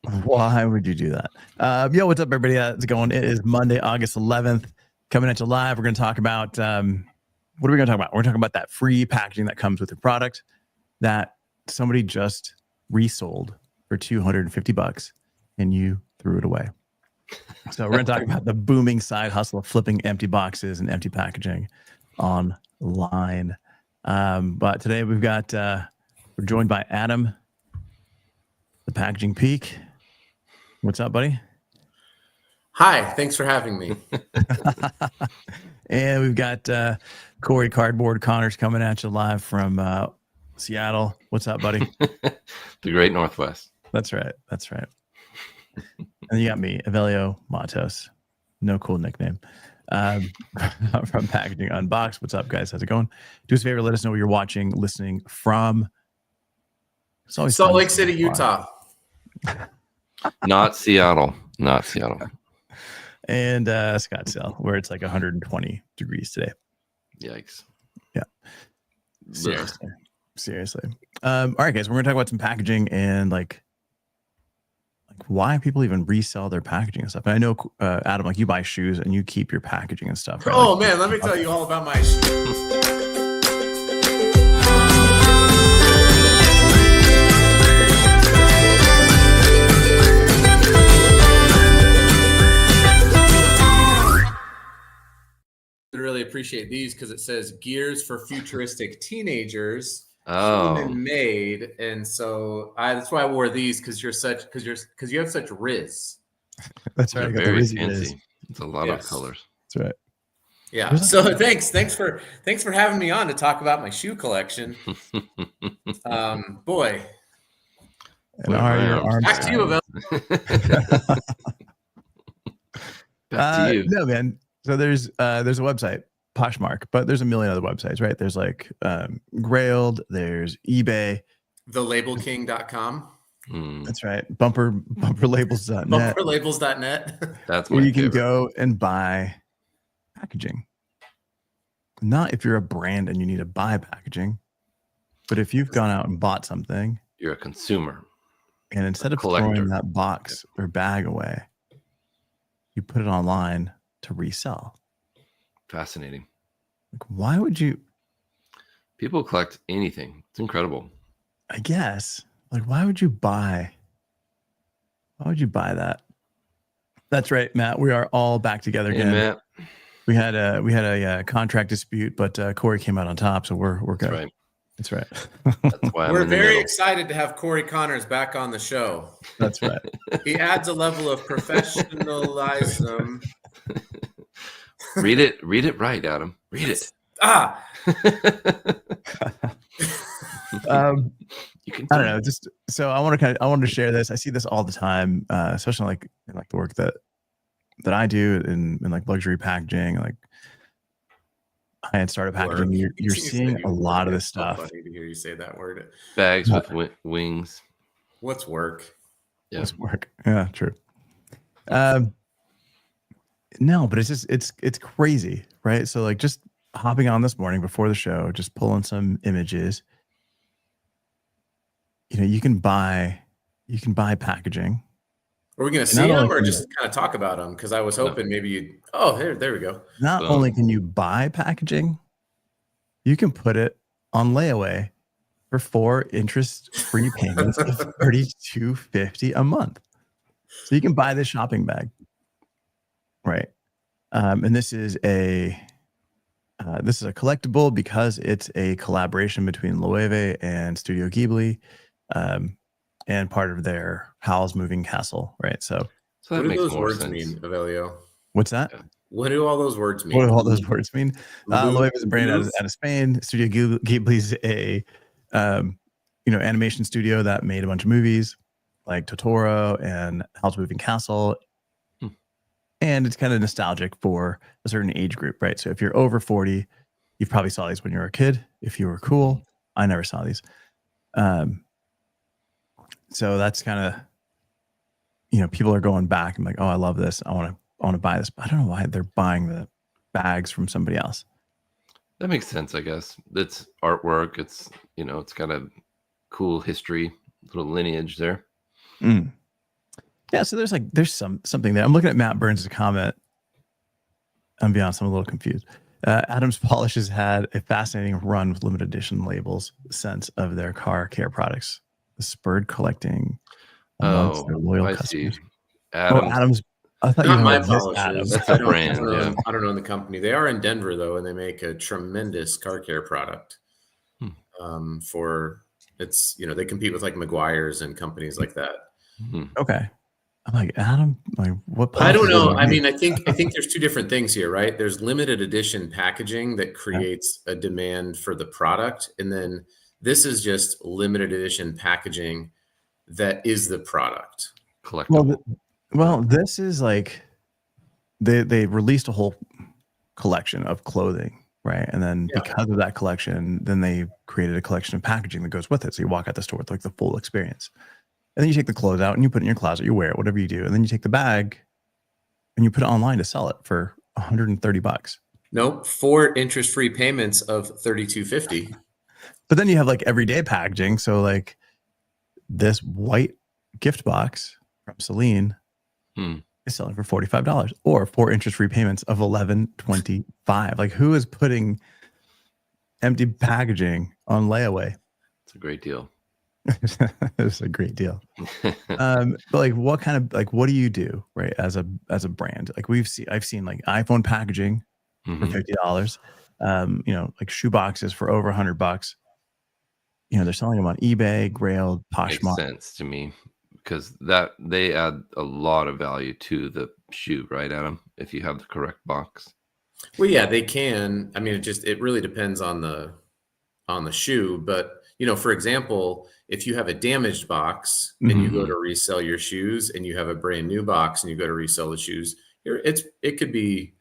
Why would you do that? Yo, what's up, everybody? How's it going? It is Monday, August 11th. Coming at you live. We're going to talk about what are we going to talk about? We're talking about that free packaging that comes with your product that somebody just resold for $250 and you threw it away. So we're going to talk about the booming side hustle of flipping empty boxes and empty packaging online. But today we've got we're joined by Adam, the Packaging Peak. What's up, buddy? Hi, thanks for having me. And we've got Corey Cardboard Connors coming at you live from Seattle. What's up, buddy? The Great Northwest. That's right. That's right. And you got me, Avelio Matos. No cool nickname. From Packaging Unboxed. What's up, guys? How's it going? Do us a favor, let us know where you're watching, listening from. Salt Lake City, Utah. Not Seattle. Not Seattle. And Scottsdale, where it's like 120 degrees today. Yikes. Yeah. Seriously. All right, guys, we're going to talk about some packaging and like why people even resell their packaging and stuff. And I know, Adam, like you buy shoes and you keep your packaging and stuff. Right? Oh, like, man, let me tell you all about my shoes. Really appreciate these because it says gears for futuristic teenagers. Human made, and so that's why I wore these because you have such riz. That's right. Very fancy. It's a lot of colors. That's right. Yeah. So thanks for having me on to talk about my shoe collection. Boy. And your arms back to you, Abel. Back to you. No, man. So there's a website, Poshmark, but there's a million other websites, right? There's like Grailed, there's eBay, thelabelking.com. That's right. Bumperlabels.net. Bumperlabels.net. That's where you favorite. can go and buy packaging. Not if you're a brand and you need to buy packaging, but if you've gone out and bought something, you're a consumer. And instead of throwing that box or bag away, you put it online to resell. Fascinating. Like, why would you? People collect anything. It's incredible. I guess. Like, why would you buy that? That's right, Matt. We are all back together again. Hey, Matt. We had a contract dispute, but Corey came out on top, so we're good. Right. That's right. That's why we're very excited to have Corey Connors back on the show. That's right. He adds a level of professionalism. Read it right, Adam. Read it. You can. I don't know. Just so I wanted to share this. I see this all the time, especially like in like the work that I do in like luxury packaging, like high-end startup packaging. You're seeing a lot of this stuff. So funny to hear you say that word. Bags with wings. What's work? Yeah. What's work? Yeah, true. No, but it's crazy, right? So like just hopping on this morning before the show, just pulling some images. You know, you can buy packaging. Are we going to see them or just kind of talk about them? Because I was hoping maybe you'd. Oh, there we go. Not only can you buy packaging, you can put it on layaway for 4 interest-free payments of $32.50 a month. So you can buy this shopping bag, right? And this is a collectible because it's a collaboration between Loewe and Studio Ghibli. And part of their Howl's Moving Castle, right? So what do those words mean, Avelio? What's that? What do all those words mean? What do all those words mean? Loewe is a brand out of Spain. Studio Ghibli's a animation studio that made a bunch of movies like Totoro and Howl's Moving Castle. And it's kind of nostalgic for a certain age group, right? So if you're over 40, you probably saw these when you were a kid. If you were cool, I never saw these. So that's kind of, people are going back and like, oh, I love this. I want to buy this. But I don't know why they're buying the bags from somebody else. That makes sense, I guess. It's artwork. It's, it's got a cool history, little lineage there. Yeah, so there's something there. I'm looking at Matt Burns' comment. I'm be honest, I'm a little confused. Adams Polish has had a fascinating run with limited edition labels since of their car care products, spurred collecting amongst their loyal I customers. see. Adams. I thought you Not were my talking about this polishes. Adams. That's a brand. Yeah. I don't own the company. They are in Denver though, and they make a tremendous car care product. For it's they compete with like Meguiar's and companies like that. Okay. I'm like, Adam, like what? I don't know. I mean, mean, I think there's two different things here, right? There's limited edition packaging that creates a demand for the product, and then this is just limited edition packaging that is the product. Collectible. Well, this is like they released a whole collection of clothing, right? And then because of that collection, then they created a collection of packaging that goes with it. So you walk out the store with like the full experience. And then you take the clothes out and you put it in your closet, you wear it, whatever you do. And then you take the bag and you put it online to sell it for $130. Nope, 4 interest-free payments of $32.50. But then you have like everyday packaging. So like this white gift box from Celine is selling for $45 or 4 interest-free payments of $11.25. Like who is putting empty packaging on layaway? It's a great deal. It's a great deal. But like what kind of what do you do, right? As a brand, like I've seen like iPhone packaging for $50. Like shoe boxes for over $100. They're selling them on eBay, Grailed, Poshmark. Makes sense to me because that they add a lot of value to the shoe, right, Adam? If you have the correct box. Well, yeah, they can. I mean, it really depends on the shoe, but for example, if you have a damaged box and you go to resell your shoes and you have a brand new box and you go to resell the shoes, it could be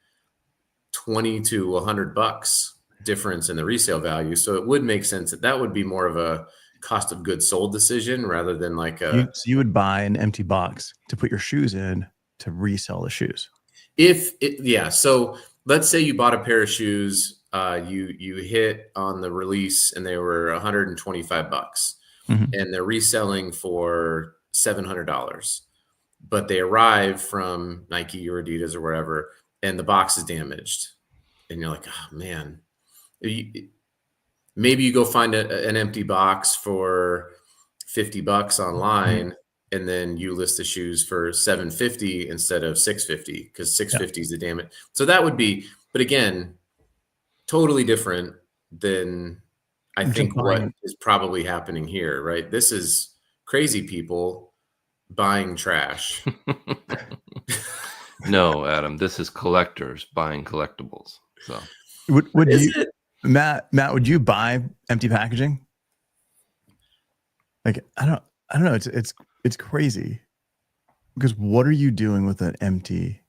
$20 to $100 difference in the resale value. So it would make sense that would be more of a cost of goods sold decision rather than like so you would buy an empty box to put your shoes in to resell the shoes. So let's say you bought a pair of shoes, you hit on the release and they were $125 and they're reselling for $700, but they arrive from Nike or Adidas or wherever, and the box is damaged. And you're like, oh man, maybe you go find an empty box for $50 online. And then you list the shoes for $750 instead of $650 because $650 is the damage. So that would be, but again, totally different than I think what is probably happening here, right? This is crazy people buying trash. No, Adam, this is collectors buying collectibles. So would you, Matt, would you buy empty packaging? Like, I don't know. It's crazy because what are you doing with an empty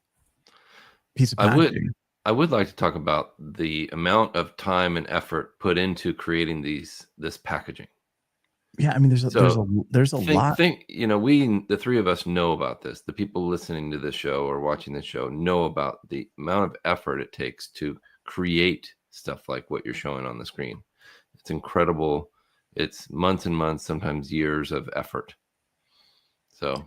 piece of packaging? I would like to talk about the amount of time and effort put into creating this packaging. Yeah, I mean, there's a lot. The three of us know about this. The people listening to this show or watching this show know about the amount of effort it takes to create stuff like what you're showing on the screen. It's incredible. It's months and months, sometimes years of effort. So,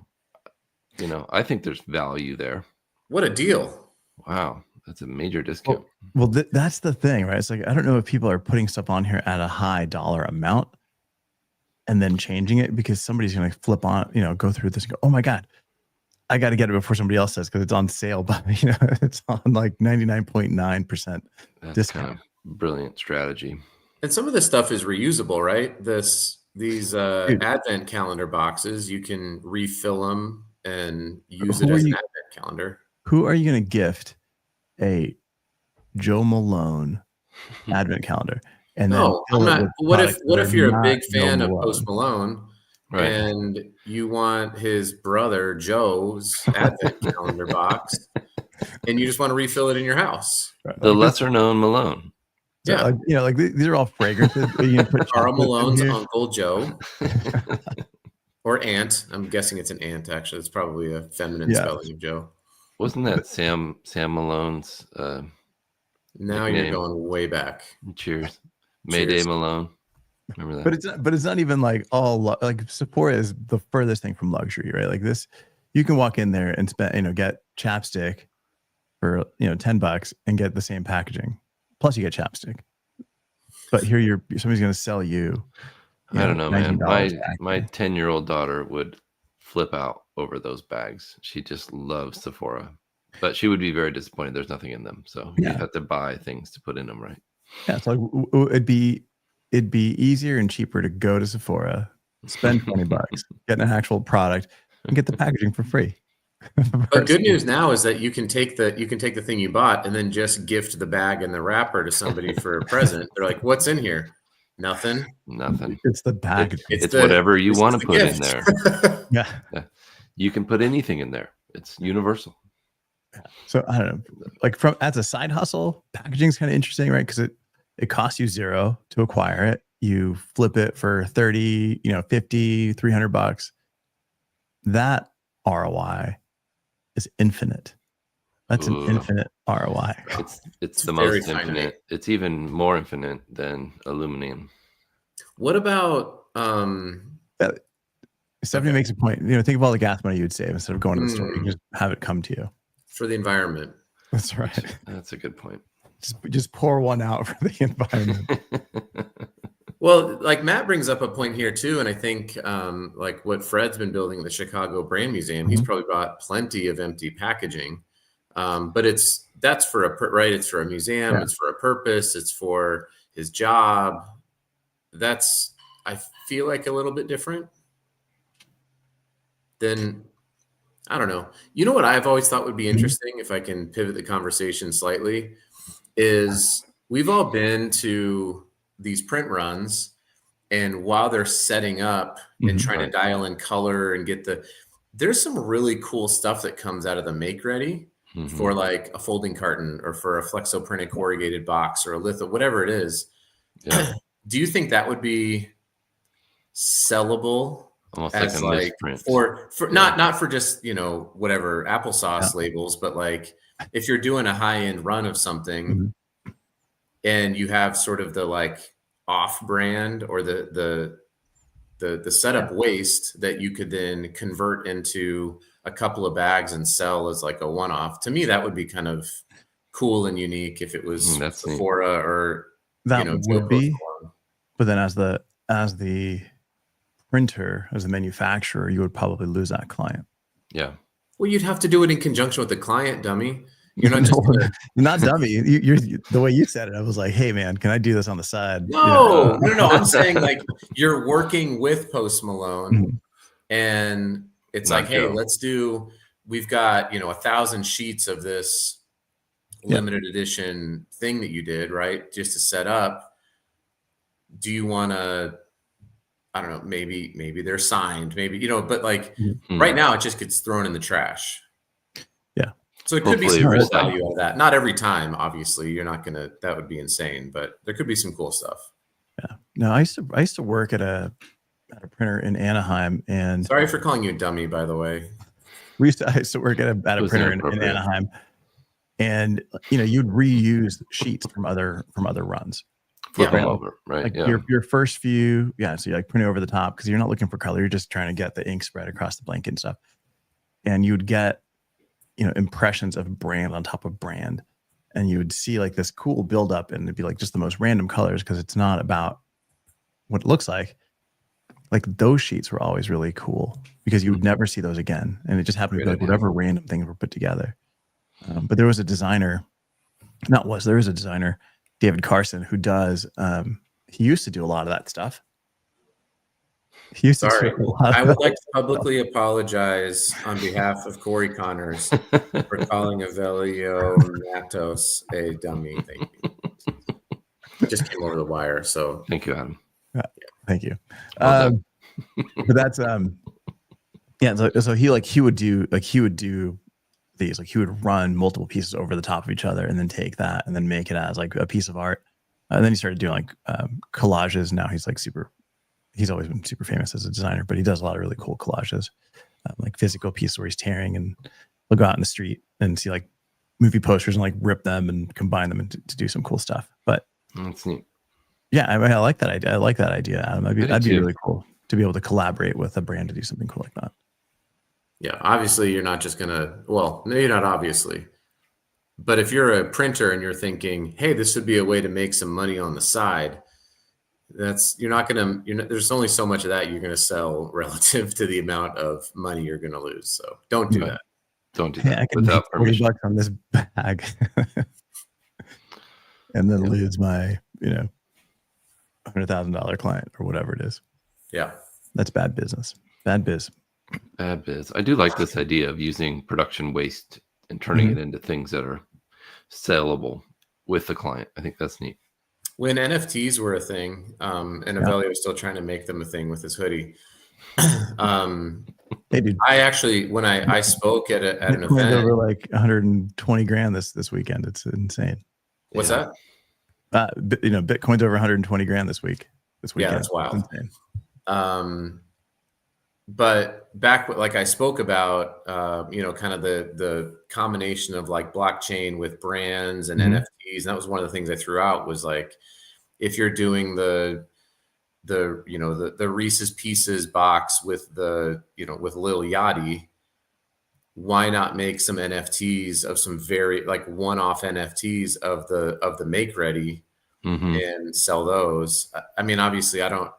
I think there's value there. What a deal. Wow. That's a major discount. Well, that's the thing, right? It's like, I don't know if people are putting stuff on here at a high dollar amount and then changing it because somebody's going to flip on, go through this and go, oh my God, I got to get it before somebody else does because it's on sale, but it's on like 99.9% discount. Kind of brilliant strategy. And some of this stuff is reusable, right? These advent calendar boxes, you can refill them and use it as an advent calendar. Who are you going to gift a Joe Malone advent calendar? And no, I'm not. What if you're a big fan of Post Malone, right, and you want his brother Joe's advent calendar box, and you just want to refill it in your house? The lesser known Malone. So, like these are all fragrances. Karl Malone's Uncle Joe. Or aunt. I'm guessing it's an aunt, actually. It's probably a feminine spelling of Joe. Wasn't that Sam Malone's now nickname? You're going way back. Cheers. Mayday Malone. Remember that? But it's not even like all like Sephora is the furthest thing from luxury, right? Like this, you can walk in there and spend, get chapstick for $10 and get the same packaging. Plus you get chapstick. But here somebody's going to sell you. I don't know, man. $19 My 10-year-old daughter would flip out over those bags. She just loves Sephora, but she would be very disappointed. There's nothing in them, so you have to buy things to put in them, right? Yeah, so it'd be easier and cheaper to go to Sephora, spend $20, get an actual product, and get the packaging for free. But good news now is that you can take the thing you bought and then just gift the bag and the wrapper to somebody for a present. They're like, "What's in here?" Nothing. It's the bag. It's whatever you want to put in there. Yeah. You can put anything in there. It's universal. So I don't know, like as a side hustle, packaging is kind of interesting, right? Because it costs you $0 to acquire it. You flip it for 30, 50, $300. That ROI is infinite. That's an infinite ROI. It's the most infinite. It's even more infinite than aluminum. What about Stephanie makes a point. Think of all the gas money you would save instead of going to the store. You can just have it come to you. For the environment. That's right. That's a good point. Just pour one out for the environment. Well, like Matt brings up a point here too, and I think like what Fred's been building at the Chicago Brand Museum, he's probably bought plenty of empty packaging, but that's for it's for a museum, it's for a purpose, it's for his job. That's, I feel like, a little bit different than, I don't know. You know what I've always thought would be interesting, if I can pivot the conversation slightly, is we've all been to these print runs, and while they're setting up and trying to dial in color and there's some really cool stuff that comes out of the make ready for like a folding carton or for a flexo printed corrugated box or a litho, whatever it is. Yeah. Do you think that would be sellable? Almost as like a newsprint. for not for just whatever applesauce labels, but like if you're doing a high end run of something and you have sort of the like off brand or the setup waste that you could then convert into a couple of bags and sell as like a one-off. To me, that would be kind of cool and unique if it was Sephora or that would be. But then as the printer, as the manufacturer, you would probably lose that client. Yeah. Well, you'd have to do it in conjunction with the client, dummy. You're not just not dummy. You're the way you said it. I was like, hey man, can I do this on the side? No. I'm saying like you're working with Post Malone, and it's not like, hey, we've got 1,000 sheets of this limited edition thing that you did, right? Just to set up. Do you want to? I don't know. Maybe they're signed. Maybe but like right now, it just gets thrown in the trash. So it could be some cool value out of that. Not every time, obviously. You're not gonna. That would be insane. But there could be some cool stuff. Yeah. No, I used to work at a printer in Anaheim, and sorry for calling you a dummy, by the way. I used to work at a printer in Anaheim, and you'd reuse sheets from other runs. Flip them over, right? Like your first few, so you like print over the top because you're not looking for color. You're just trying to get the ink spread across the blanket and stuff. And you'd get impressions of brand on top of brand, and you would see like this cool buildup, and it'd be like just the most random colors because it's not about what it looks like. Like those sheets were always really cool because you would never see those again, and it just happened to be like whatever random things were put together. But there was a designer, David Carson, who does. He used to do a lot of that stuff. Sorry, I would like to publicly apologize on behalf of Corey Connors for calling Avelio Matos a dummy. Thank you. It just came over the wire. So thank you, Adam. Thank you. But that's So he would do these, like he would run multiple pieces over the top of each other and then take that and then make it as like a piece of art. And then he started doing like collages. Now he's always been super famous as a designer, but he does a lot of really cool collages, like physical pieces where he's tearing, and he'll go out in the street and see like movie posters and like rip them and combine them to do some cool stuff. But that's neat. Yeah, I like that idea. I like that idea, Adam. That'd be really cool to be able to collaborate with a brand to do something cool like that. Yeah, obviously you're not just gonna, well, maybe not obviously, but if you're a printer and you're thinking, hey, this would be a way to make some money on the side, there's only so much of that you're gonna sell relative to the amount of money you're gonna lose. So don't do that. Don't do Hey, that I can without make $40 permission. on this bag and then lose my, $100,000 client or whatever it is. Yeah. That's bad business. Bad biz. Bad biz. I do like this idea of using production waste and turning it into things that are sellable with the client. I think that's neat. When NFTs were a thing, and Avelio was still trying to make them a thing with his hoodie. Hey, dude. I actually, when I spoke at an event, over like 120 grand this weekend. It's insane. What's that? Bitcoin's over 120 grand this weekend. Yeah, that's wild. It's insane. But back, like I spoke about, kind of the combination of like blockchain with brands and NFTs. And that was one of the things I threw out was like, if you're doing the Reese's Pieces box with with Lil Yachty, why not make some NFTs of some very like one-off NFTs of the make ready and sell those? I mean, obviously I don't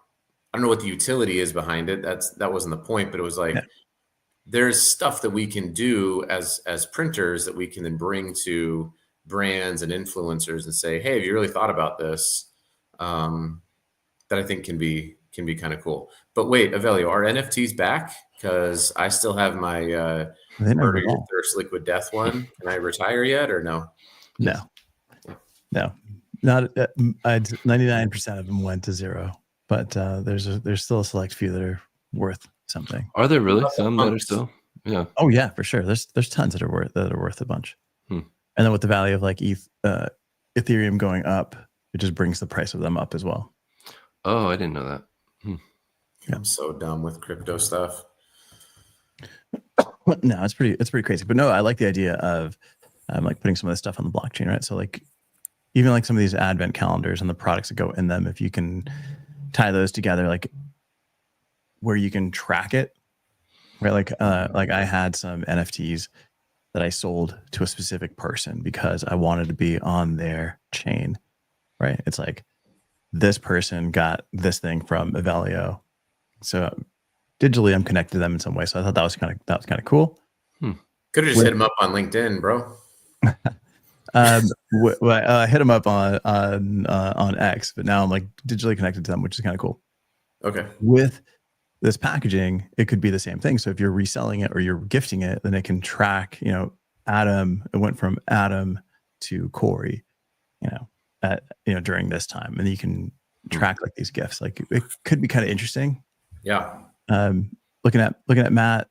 know what the utility is behind it. That wasn't the point, but it was like, there's stuff that we can do as printers that we can then bring to brands and influencers and say, hey, have you really thought about this? That I think can be kind of cool. But wait, Avelio, are NFTs back? Because I still have my Murder Your Thirst Liquid Death one. Can I retire yet or no? No. Not 99% of them went to zero, but there's still a select few that are worth something. Are there really some that are still? Yeah. Oh yeah, for sure. There's tons that are worth a bunch. And then with the value of like Ethereum going up, it just brings the price of them up as well. Oh, I didn't know that. Yeah. I'm so dumb with crypto stuff. No, it's pretty crazy. But no, I like the idea of like putting some of this stuff on the blockchain, right? So like even like some of these advent calendars and the products that go in them, if you can tie those together, like where you can track it, right? Like I had some NFTs that I sold to a specific person because I wanted to be on their chain, right? It's like this person got this thing from Avelio, so digitally I'm connected to them in some way. So I thought that was kind of cool. Could have just hit him up on LinkedIn, bro. I hit him up on X, but now I'm like digitally connected to them, which is kind of cool. Okay. With this packaging, it could be the same thing. So if you're reselling it or you're gifting it, then it can track, Adam, it went from Adam to Corey, during this time, and you can track like these gifts. Like it could be kind of interesting. Yeah. Looking at Matt,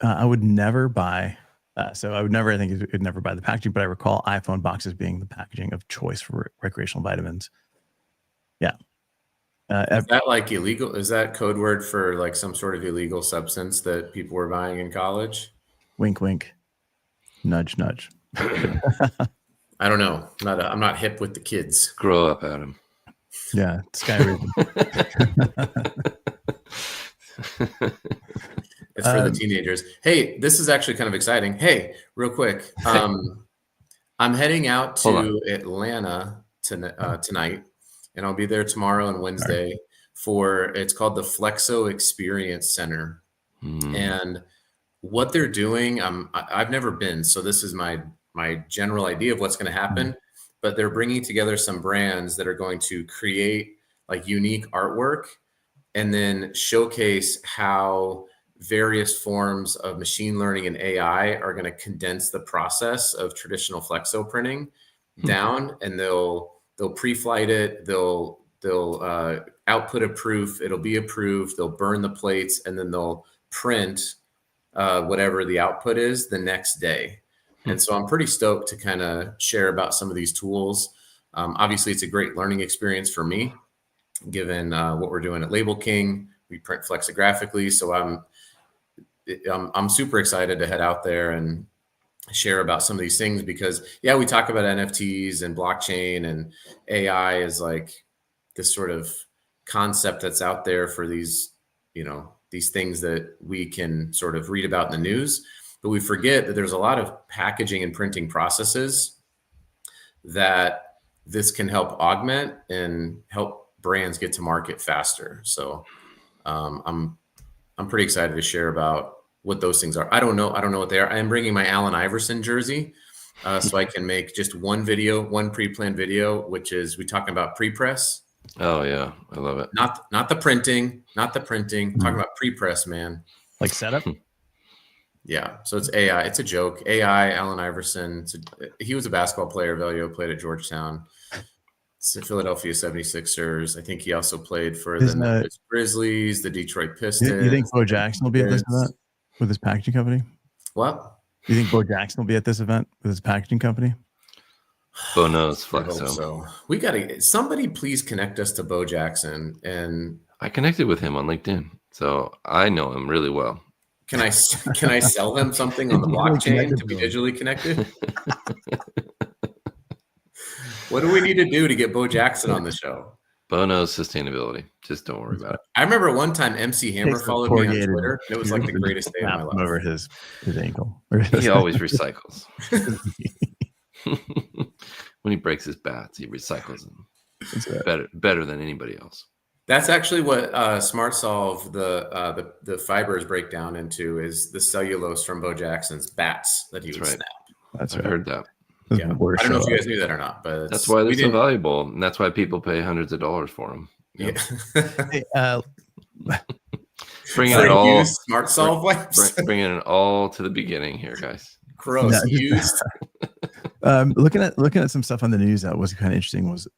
I would never buy. I think you'd never buy the packaging, but I recall iPhone boxes being the packaging of choice for recreational vitamins. Yeah. Is that like illegal? Is that code word for like some sort of illegal substance that people were buying in college? Wink, wink. Nudge, nudge. I don't know. I'm not hip with the kids. Grow up, Adam. Yeah, Skyrim. It's for the teenagers. Hey, this is actually kind of exciting. Hey, real quick. I'm heading out to Atlanta tonight, and I'll be there tomorrow and Wednesday it's called the Flexo Experience Center. And what they're doing, I've never been, so this is my general idea of what's going to happen, but they're bringing together some brands that are going to create like unique artwork and then showcase how various forms of machine learning and AI are going to condense the process of traditional flexo printing down, and they'll pre-flight it, they'll output a proof, it'll be approved, they'll burn the plates, and then they'll print whatever the output is the next day. And so I'm pretty stoked to kind of share about some of these tools. Obviously, it's a great learning experience for me, given what we're doing at Label King. We print flexigraphically, so I'm super excited to head out there and share about some of these things because, yeah, we talk about NFTs and blockchain and AI is like this sort of concept that's out there for these, these things that we can sort of read about in the news, but we forget that there's a lot of packaging and printing processes that this can help augment and help brands get to market faster. So I'm pretty excited to share about what those things are. I don't know what they are. I am bringing my Allen Iverson jersey, so I can make just one pre-planned video, which is we talking about pre-press. Oh yeah, I love it. Not the printing. Talking about pre-press, man. Like setup. Yeah. So it's AI. It's a joke. AI. Allen Iverson. He was a basketball player. Velio played at Georgetown. Philadelphia 76ers. I think he also played for the Memphis Grizzlies, the Detroit Pistons. You think Bo Jackson will be at this event with his packaging company? What? You think Bo Jackson will be at this event with his packaging company? Bo knows I hope Flexo. so. We gotta somebody please connect us to Bo Jackson. And I connected with him on LinkedIn, so I know him really well. Can I sell him something on the blockchain to be digitally connected? What do we need to do to get Bo Jackson on the show? Bo knows sustainability. Just don't worry about it. I remember one time MC Hammer followed me on Twitter. And it was like the greatest day of my life. Over his ankle. He always recycles. When he breaks his bats, he recycles them. Better than anybody else. That's actually what SmartSolve, the fibers break down into, is the cellulose from Bo Jackson's bats that he would snap. That's right. I heard that. Yeah. I don't know if you guys knew that or not, but that's why they're so valuable, and that's why people pay hundreds of dollars for them. Yeah. Bringing it all SmartSolve wipes. Bringing it all to the beginning here, guys. Gross. Used. Looking at some stuff on the news that was kind of interesting was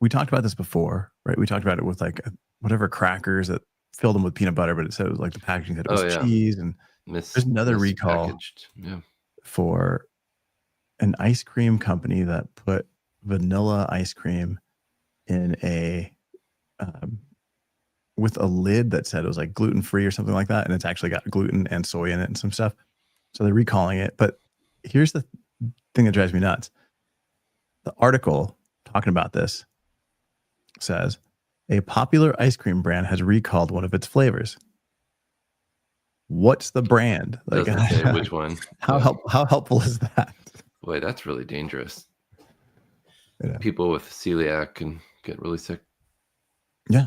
we talked about this before, right? We talked about it with like whatever crackers that filled them with peanut butter, but it said it was like the packaging that it was cheese, and there's another recall for an ice cream company that put vanilla ice cream in a with a lid that said it was like gluten-free or something like that, and it's actually got gluten and soy in it and some stuff. So they're recalling it. But here's the thing that drives me nuts. The article talking about this says a popular ice cream brand has recalled one of its flavors. What's the brand? Like, doesn't say which one. How helpful is that? Boy, that's really dangerous. Yeah. People with celiac can get really sick. Yeah.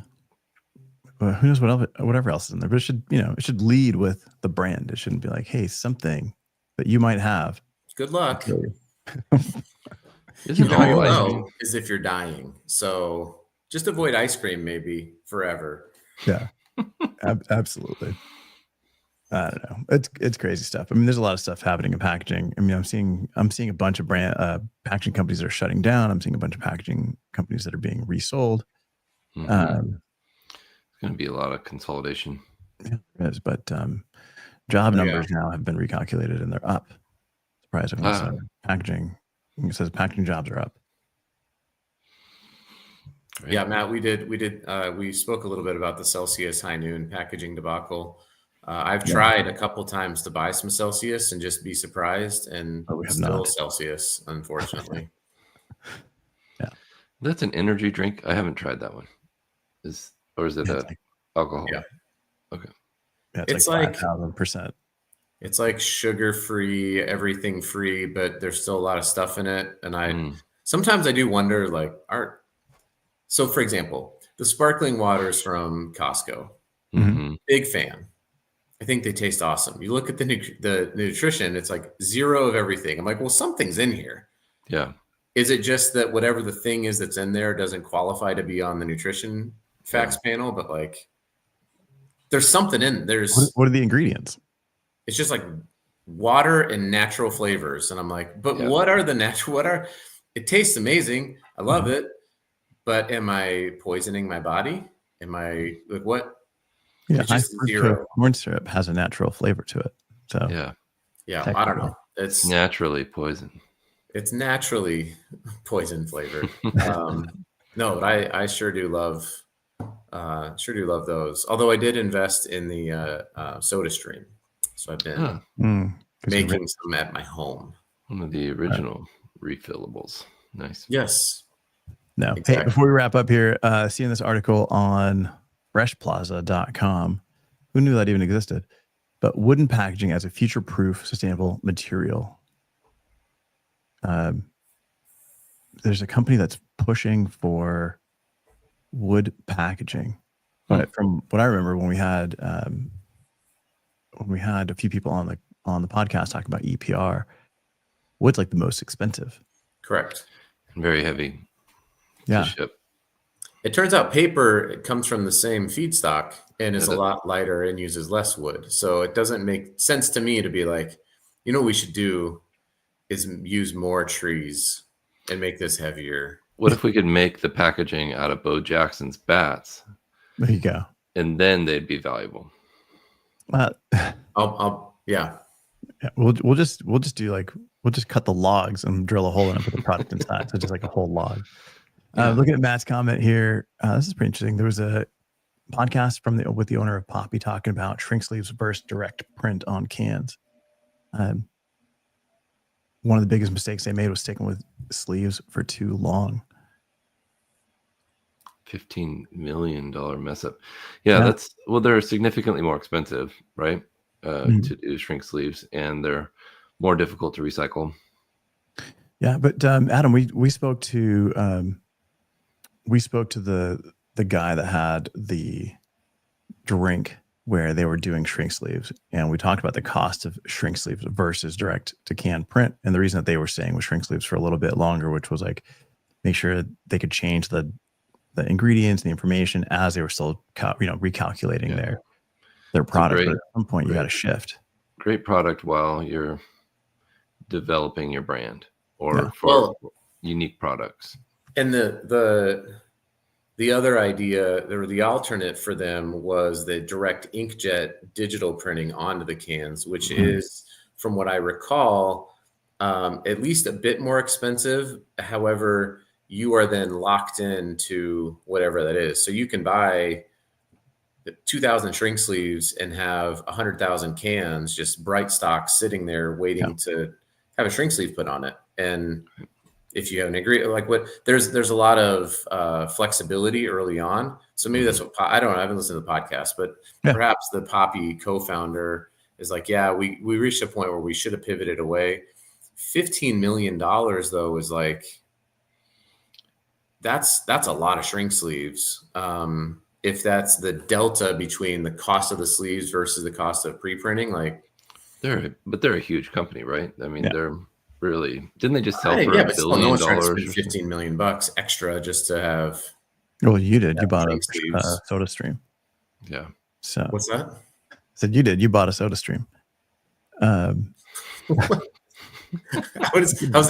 Well, who knows whatever else is in there, but it should lead with the brand. It shouldn't be like, hey, something that you might have. Good luck. Isn't all ice cream is if you're dying. So just avoid ice cream maybe forever. Yeah, absolutely. I don't know. It's crazy stuff. I mean, there's a lot of stuff happening in packaging. I mean, I'm seeing a bunch of packaging companies that are shutting down. I'm seeing a bunch of packaging companies that are being resold. Mm-hmm. It's going to be a lot of consolidation. Yeah, there is. But job numbers now have been recalculated and they're up. Surprisingly, so packaging. It says packaging jobs are up. Great. Yeah, Matt, we spoke a little bit about the Celsius High Noon packaging debacle. I've tried a couple times to buy some Celsius and just be surprised, and still Celsius, unfortunately. Yeah, that's an energy drink. I haven't tried that one. Is it alcohol? Yeah. Okay. Yeah, it's like 5,000%. It's like sugar-free, everything free, but there's still a lot of stuff in it. And sometimes I do wonder, like, so for example, the sparkling waters from Costco, big fan. I think they taste awesome. You look at the nutrition, it's like 0 of everything. I'm like, well, something's in here. Yeah. Is it just that whatever the thing is that's in there doesn't qualify to be on the nutrition facts panel? But like, there's something in there. What are the ingredients? It's just like water and natural flavors. And I'm like, but what are the natural, it tastes amazing. I love it. But am I poisoning my body? Am I like what? Yeah, corn syrup has a natural flavor to it. So yeah, I don't know. It's naturally poison. It's naturally poison flavored. No, but I sure do love those. Although I did invest in the Soda Stream, so I've been making some at my home. One of the original refillables. Nice. Yes. No. Exactly. Hey, before we wrap up here, seeing this article on freshplaza.com, Who knew that even existed? But wooden packaging as a future-proof, sustainable material. There's a company that's pushing for wood packaging. But from what I remember, when we had a few people on the podcast talking about EPR, wood's like the most expensive. Correct. Very heavy. Yeah. To ship. It turns out paper comes from the same feedstock and is a lot lighter and uses less wood. So it doesn't make sense to me to be like, what we should do is use more trees and make this heavier. What if we could make the packaging out of Bo Jackson's bats? There you go. And then they'd be valuable. Yeah. We'll just cut the logs and drill a hole in it, put the product inside. So just like a whole log. Looking at Matt's comment here, this is pretty interesting. There was a podcast with the owner of Poppy talking about shrink sleeves versus direct print on cans. One of the biggest mistakes they made was sticking with sleeves for too long. $15 million mess up. Yeah, they're significantly more expensive, right? To do shrink sleeves, and they're more difficult to recycle. Yeah, but Adam, we spoke to the guy that had the drink where they were doing shrink sleeves, and we talked about the cost of shrink sleeves versus direct to can print, and the reason that they were staying with shrink sleeves for a little bit longer, which was like make sure they could change the ingredients, the information as they were still recalculating their product. But at some point, you got to shift. Great product while you're developing your brand or unique products. And the other idea, or the alternate for them, was the direct inkjet digital printing onto the cans, which is, from what I recall, at least a bit more expensive. However, you are then locked into whatever that is. So you can buy 2,000 shrink sleeves and have 100,000 cans, just bright stock sitting there waiting to have a shrink sleeve put on it. And if you have an agreement, there's a lot of flexibility early on. So maybe that's what, I don't know, I haven't listened to the podcast, but perhaps the Poppy co-founder is like, we reached a point where we should have pivoted away. $15 million though is like, that's a lot of shrink sleeves. If that's the delta between the cost of the sleeves versus the cost of pre-printing, they're a huge company, right? I mean, they're really, didn't they just sell for $1 billion? No one's trying to spend $15 million extra just to have. Well, you did. You bought a SodaStream. Yeah. So what's that? I said you did. You bought a SodaStream. How's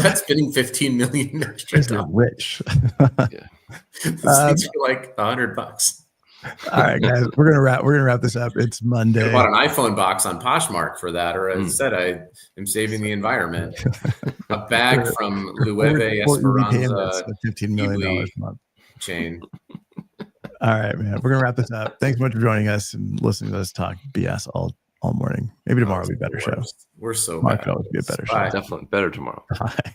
that spending $15 million extra? You're rich. These things are like $100. All right, guys, we're gonna wrap this up. It's Monday. I bought an iPhone box on Poshmark for that, or instead I am saving the environment. A bag from Loewe Esperanza, $15 million a month chain. All right, man. We're gonna wrap this up. Thanks so much for joining us and listening to us talk BS all morning. Maybe tomorrow will be a better show. We're so Tomorrow bad. could always be a better show. Bye. Definitely better tomorrow. Bye.